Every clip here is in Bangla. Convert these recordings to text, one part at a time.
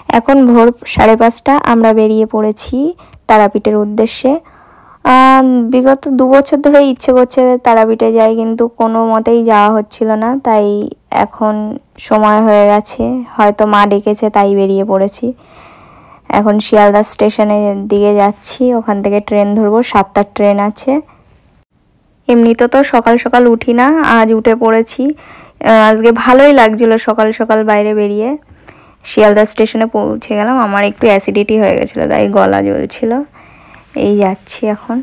এখন ভোর 5:30 আমরা বেরিয়ে পড়েছি তারাপীঠের উদ্দেশ্যে। বিগত 2 বছর ধরে ইচ্ছে করছে তারাপীঠে যাই, কিন্তু কোনো মতেই যাওয়া হচ্ছিল না। তাই এখন সময় হয়ে গেছে, হয়তো মা ডেকেছে তাই বেরিয়ে পড়েছি। এখন শিয়ালদা স্টেশনের দিকে যাচ্ছি, ওখান থেকে ট্রেন ধরবো, 7টার ট্রেন আছে। এমনিতে তো সকাল সকাল উঠি না, আজ উঠে পড়েছি। আজকে ভালোই লাগছিল সকাল সকাল বাইরে বেরিয়ে। শিয়ালদা স্টেশনে পৌঁছে গেলাম। আমার একটু অ্যাসিডিটি হয়ে গেছিলো, তাই গলা জ্বলছিল। এই যাচ্ছি এখন।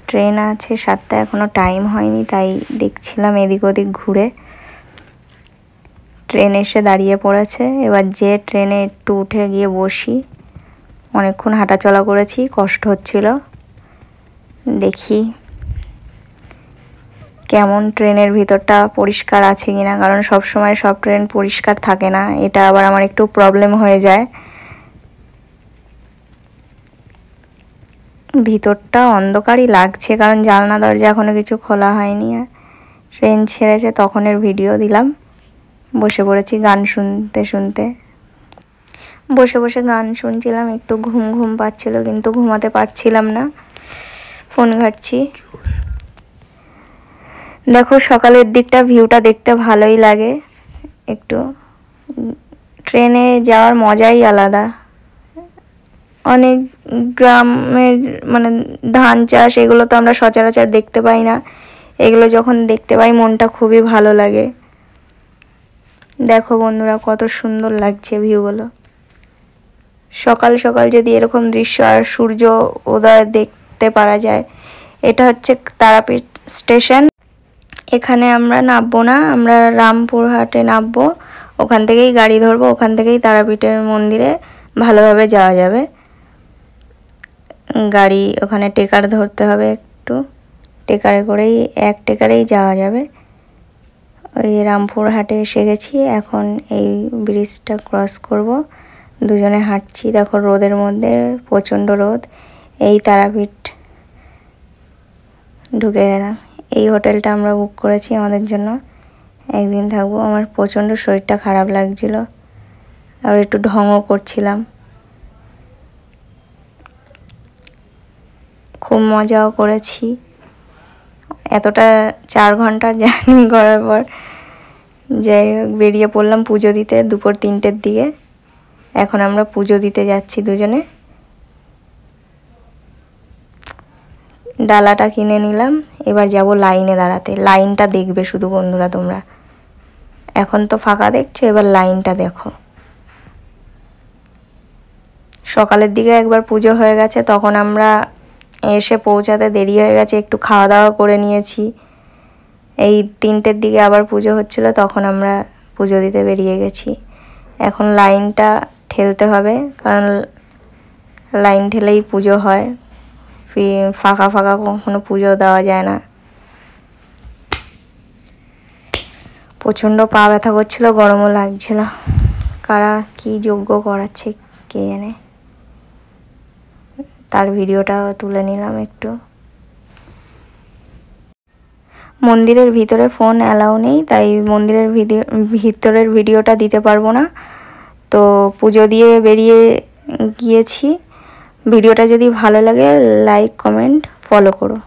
ট্রেন আছে 7টায়, এখনও টাইম হয়নি, তাই দেখছিলাম এদিক ওদিক ঘুরে। ট্রেন এসে দাঁড়িয়ে পড়েছে। এবার যে ট্রেনে একটু উঠে গিয়ে বসি। অনেকক্ষণ হাঁটাচলা করেছি, কষ্ট হচ্ছিল। দেখি কেমন ট্রেনের ভিতরটা পরিষ্কার আছে কিনা, কারণ সব সময় সব ট্রেন পরিষ্কার থাকে না, এটা আবার আমার একটু প্রবলেম হয়ে যায়। ভিতরটা অন্ধকারই লাগছে, কারণ জানলা দরজা এখনো কিছু খোলা হয়নি। ট্রেন ছেড়েছে তখনের ভিডিও দিলাম। বসে পড়েছি গান শুনতে শুনতে। বসে বসে গান শুনছিলাম, একটু ঘুম ঘুম পাচ্ছিল, কিন্তু ঘুমাতে পারছিলাম না, ফোন ঘাঁটছি। দেখো সকালের দিকটা ভিউটা দেখতে ভালোই লাগে একটু। ট্রেনে যাওয়ার মজাই আলাদা। অনেক গ্রামের মানে ধান চাষ, এগুলো তো আমরা সচরাচর দেখতে পাই না। এগুলো যখন দেখতে পাই মনটা খুবই ভালো লাগে। দেখো বন্ধুরা কত সুন্দর লাগছে ভিউগুলো। সকাল সকাল যদি এরকম দৃশ্য আর সূর্য উদয় দেখতে পারা যায়। এটা হচ্ছে তারাপীঠ স্টেশন। এখানে আমরা নামবো না, আমরা রামপুরহাটে নামবো। ওখান থেকেই গাড়ি ধরবো, ওখান থেকেই তারাপীঠের মন্দিরে ভালোভাবে যাওয়া যাবে। গাড়ি ওখানে টেকার ধরতে হবে, একটু টেকারে করেই এক টেকারেই যাওয়া যাবে। ওই রামপুরহাটে এসে গেছি, এখন এই ব্রিজটা ক্রস করব। দুজনে হাঁটছি, দেখো রোদের মধ্যে, প্রচণ্ড রোদ। এই তারাপীঠ ঢুকে গেলাম। এই হোটেলটা আমরা বুক করেছি আমাদের জন্য, একদিন থাকবো। আমার প্রচণ্ড শরীরটা খারাপ লাগছিল, আর একটু ঢংও করছিলাম। খুব মজাও করেছি। এতটা 4 ঘন্টার জার্নি করার পর যাই হোক বেরিয়ে পড়লাম পুজো দিতে দুপুর 3টের দিকে। এখন আমরা পুজো দিতে যাচ্ছি দুজনে। ডালাটা কিনে নিলাম, এবার যাব লাইনে দাঁড়াতে। লাইনটা দেখবে শুধু বন্ধুরা তোমরা, এখন তো ফাঁকা দেখছো, এবার লাইনটা দেখো। সকালের দিকে একবার পুজো হয়ে গেছে, তখন আমরা এসে পৌঁছাতে দেরি হয়ে গেছে, একটু খাওয়া দাওয়া করে নিয়েছি। এই 3টের দিকে আবার পুজো হচ্ছিল, তখন আমরা পুজো দিতে বেরিয়ে গেছি। এখন লাইনটা ঠেলতে হবে, কারণ লাইন ঠেলেই পুজো হয়, ফাঁকা ফাঁকা কখনো পুজো দেওয়া যায় না। প্রচণ্ড পা ব্যথা করছিল, গরমও লাগছিল। কারা কি যজ্ঞ করাচ্ছে কে জানে, তার ভিডিওটা তুলে নিলাম একটু। মন্দিরের ভিতরে ফোন অ্যালাউ নেই, তাই মন্দিরের ভিতরের ভিডিওটা দিতে পারবো না। তো পুজো দিয়ে বেরিয়ে গিয়েছি। ভিডিওটা যদি ভালো লাগে লাইক কমেন্ট ফলো করো।